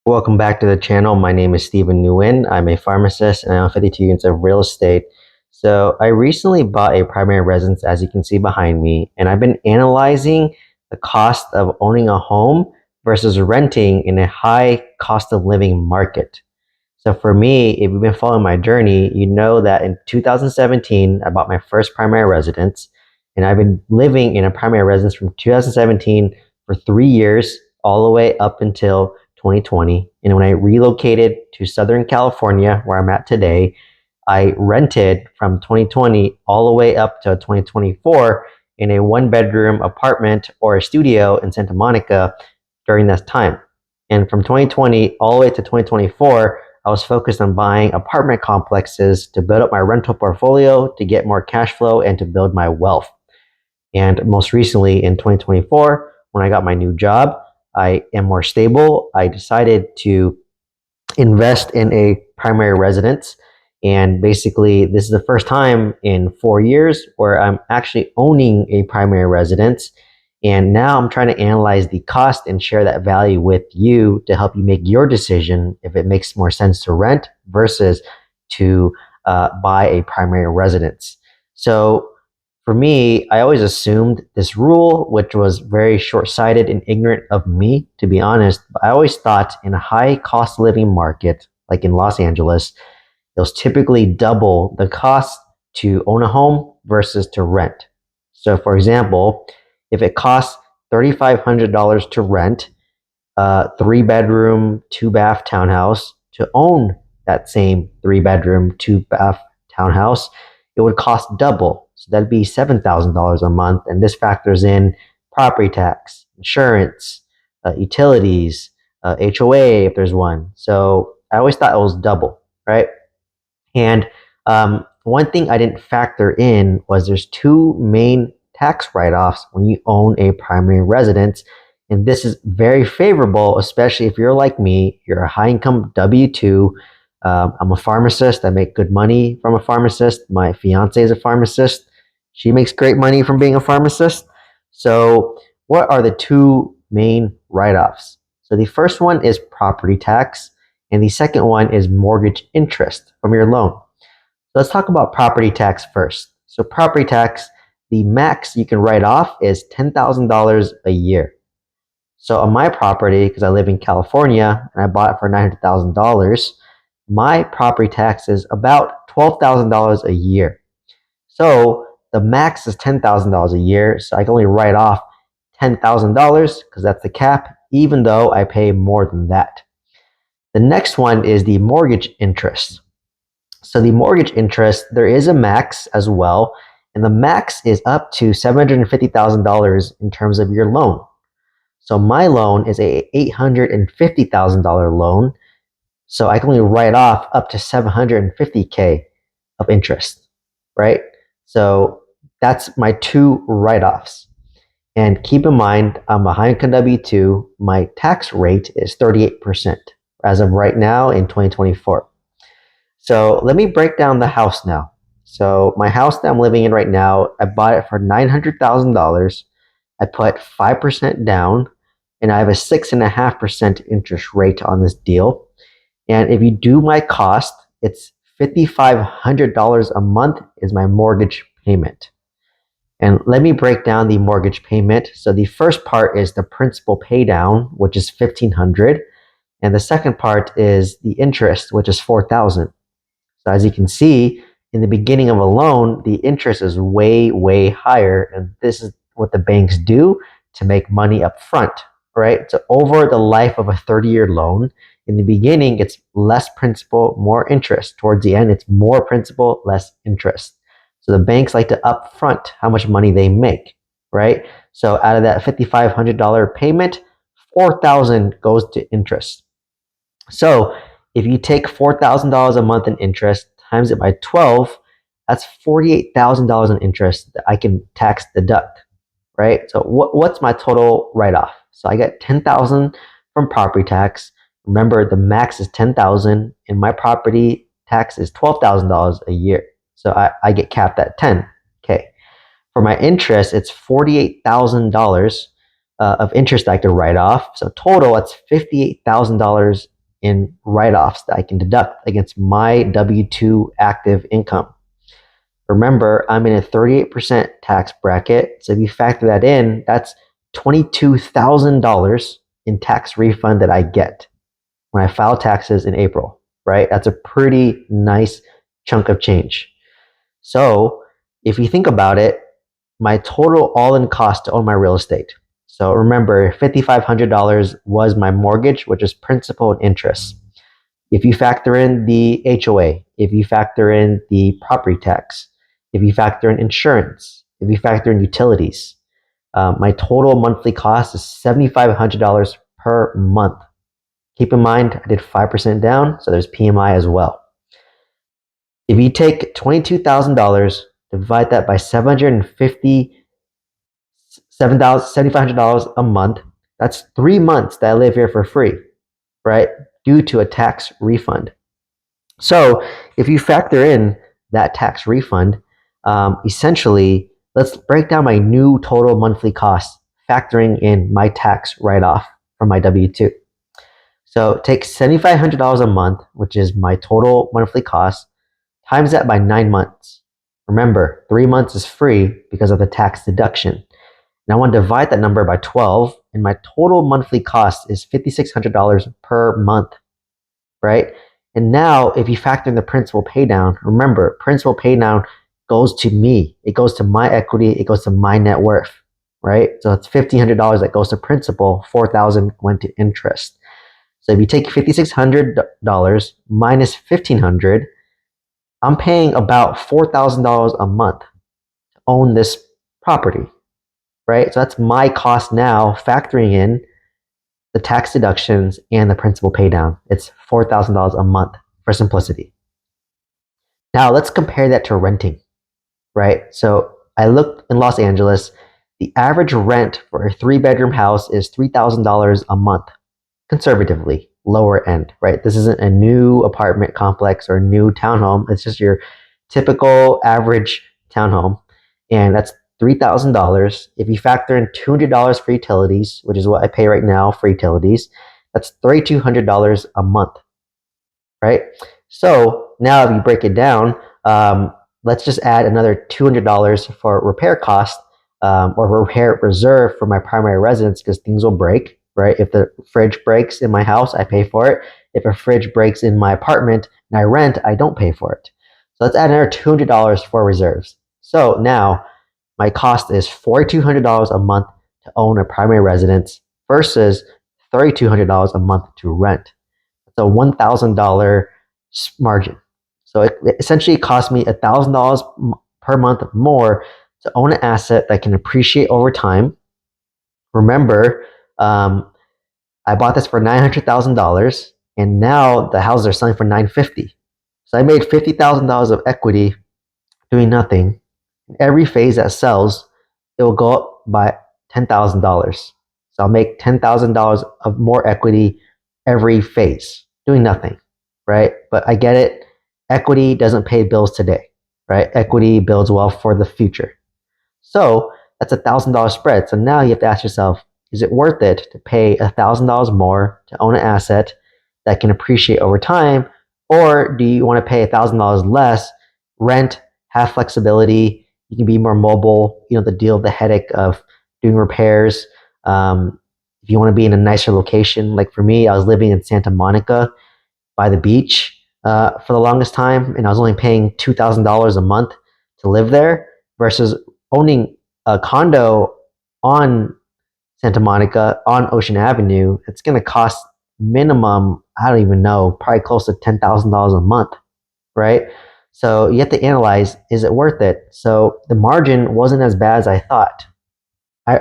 Welcome back to the channel. My name is Stephen Nguyen. I'm a pharmacist and I have 52 units of real estate. So I recently bought a primary residence, as you can see behind me, and I've been analyzing the cost of owning a home versus renting in a high cost of living market. So for me, if you've been following my journey, you know that in 2017, I bought my first primary residence, and I've been living in a primary residence from 2017 for 3 years, all the way up until 2020. And when I relocated to Southern California, where I'm at today, I rented from 2020 all the way up to 2024 in a one bedroom apartment or a studio in Santa Monica during that time. And from 2020 all the way to 2024, I was focused on buying apartment complexes to build up my rental portfolio, to get more cash flow, and to build my wealth. And most recently in 2024, when I got my new job, I am more stable. I decided to invest in a primary residence. And basically, this is the first time in 4 years where I'm actually owning a primary residence. And now I'm trying to analyze the cost and share that value with you to help you make your decision if it makes more sense to rent versus to buy a primary residence. So for me, I always assumed this rule, which was very short sighted and ignorant of me, to be honest. But I always thought in a high cost of living market, like in Los Angeles, it was typically double the cost to own a home versus to rent. So, for example, if it costs $3,500 to rent a 3 bedroom, 2 bath townhouse, to own that same 3 bedroom, 2 bath townhouse, it would cost double. So that'd be $7,000 a month. And this factors in property tax, insurance, utilities, HOA if there's one. So I always thought it was double, right? And one thing I didn't factor in was there's two main tax write-offs when you own a primary residence. And this is very favorable, especially if you're like me, you're a high income W-2. I'm a pharmacist. I make good money from a pharmacist. My fiance is a pharmacist. She makes great money from being a pharmacist. So what are the two main write-offs? So the first one is property tax, and the second one is mortgage interest from your loan. So let's talk about property tax first. So property tax, the max you can write off is $10,000 a year. So on my property, because I live in California and I bought it for $900,000, my property tax is about $12,000 a year. So the max is $10,000 a year. So I can only write off $10,000 because that's the cap, even though I pay more than that. The next one is the mortgage interest. So the mortgage interest, there is a max as well, and the max is up to $750,000 in terms of your loan. So my loan is a $850,000 loan, so I can only write off up to $750K of interest, right? So that's my two write-offs. And keep in mind, I'm a high income W-2. My tax rate is 38% as of right now in 2024. So let me break down the house now. So my house that I'm living in right now, I bought it for $900,000. I put 5% down, and I have a 6.5% interest rate on this deal. And if you do my cost, it's $5,500 a month is my mortgage payment. And let me break down the mortgage payment. So the first part is the principal pay down, which is $1,500, and the second part is the interest, which is $4,000. So as you can see, in the beginning of a loan, the interest is way, way higher. And this is what the banks do to make money up front, right? So over the life of a 30-year loan, in the beginning, it's less principal, more interest. Towards the end, it's more principal, less interest. So the banks like to upfront how much money they make, right? So out of that $5,500 payment, $4,000 goes to interest. So if you take $4,000 a month in interest, times it by 12, that's $48,000 in interest that I can tax deduct, right? So what's my total write-off? So I get $10,000 from property tax. Remember, the max is $10,000, and my property tax is $12,000 a year. So I get capped at $10K. For my interest, it's $48,000 of interest I could write off. So total, it's $58,000 in write-offs that I can deduct against my W-2 active income. Remember, I'm in a 38% tax bracket. So if you factor that in, that's $22,000 in tax refund that I get when I file taxes in April, right? That's a pretty nice chunk of change. So if you think about it, my total all-in cost to own my real estate. So remember, $5,500 was my mortgage, which is principal and interest. If you factor in the HOA, if you factor in the property tax, if you factor in insurance, if you factor in utilities, my total monthly cost is $7,500 per month. Keep in mind, I did 5% down, so there's PMI as well. If you take $22,000, divide that by $7,500 a month, that's 3 months that I live here for free, right? Due to a tax refund. So if you factor in that tax refund, essentially, let's break down my new total monthly cost, factoring in my tax write-off from my W-2. So take $7,500 a month, which is my total monthly cost, times that by 9 months. Remember, 3 months is free because of the tax deduction. And I want to divide that number by 12, and my total monthly cost is $5,600 per month, right? And now, if you factor in the principal paydown, remember, principal paydown goes to me. It goes to my equity. It goes to my net worth, right? So it's $1,500 that goes to principal. $4,000 went to interest. So if you take $5,600 minus $1,500, I'm paying about $4,000 a month to own this property, right? So that's my cost now, factoring in the tax deductions and the principal paydown. It's $4,000 a month for simplicity. Now let's compare that to renting, right? So I looked in Los Angeles. The average rent for a 3-bedroom house is $3,000 a month, conservatively, lower end, right? This isn't a new apartment complex or a new townhome. It's just your typical average townhome. And that's $3,000. If you factor in $200 for utilities, which is what I pay right now for utilities, that's $3,200 a month, right? So now if you break it down, let's just add another $200 for repair cost or repair reserve for my primary residence because things will break, right? If the fridge breaks in my house, I pay for it. If a fridge breaks in my apartment and I rent, I don't pay for it. So let's add another $200 for reserves. So now my cost is $4,200 a month to own a primary residence versus $3,200 a month to rent. It's a $1,000 margin. So it essentially cost me $1,000 per month more to own an asset that can appreciate over time. Remember, I bought this for $900,000, and now the houses are selling for $950,000. So I made $50,000 of equity doing nothing. Every phase that sells, it will go up by $10,000. So I'll make $10,000 of more equity every phase doing nothing, right? But I get it. Equity doesn't pay bills today, right? Equity builds wealth for the future. So that's $1,000 spread. So now you have to ask yourself, is it worth it to pay $1,000 more to own an asset that can appreciate over time? Or do you want to pay $1,000 less, rent, have flexibility, you can be more mobile, you know, the deal, the headache of doing repairs. If you want to be in a nicer location, like for me, I was living in Santa Monica by the beach for the longest time, and I was only paying $2,000 a month to live there versus owning a condo on Santa Monica on Ocean Avenue. It's going to cost minimum, I don't even know, probably close to $10,000 a month, right? So you have to analyze, is it worth it? So the margin wasn't as bad as I thought.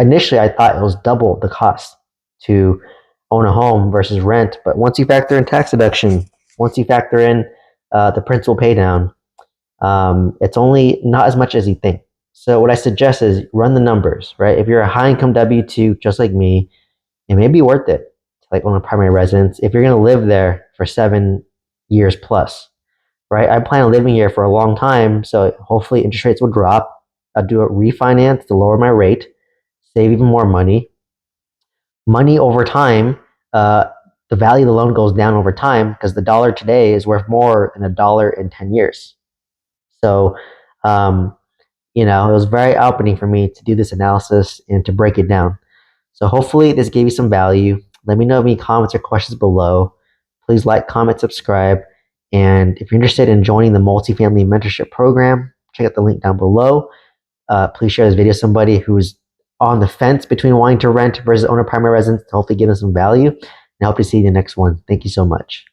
Initially, I thought it was double the cost to own a home versus rent. But once you factor in tax deduction, once you factor in the principal pay down, it's only not as much as you think. So what I suggest is run the numbers, right? If you're a high income W-2, just like me, it may be worth it to like own a primary residence if you're going to live there for 7 years plus, right? I plan on living here for a long time, so hopefully interest rates will drop. I'll do a refinance to lower my rate, save even more money. Money over time the value of the loan goes down over time because the dollar today is worth more than a dollar in 10 years. So, um, it was very eye-opening for me to do this analysis and to break it down. So hopefully this gave you some value. Let me know any comments or questions below. Please like, comment, subscribe. And if you're interested in joining the Multifamily Mentorship Program, check out the link down below. Please share this video with somebody who's on the fence between wanting to rent versus own a primary residence to hopefully give them some value. And I hope to see you in the next one. Thank you so much.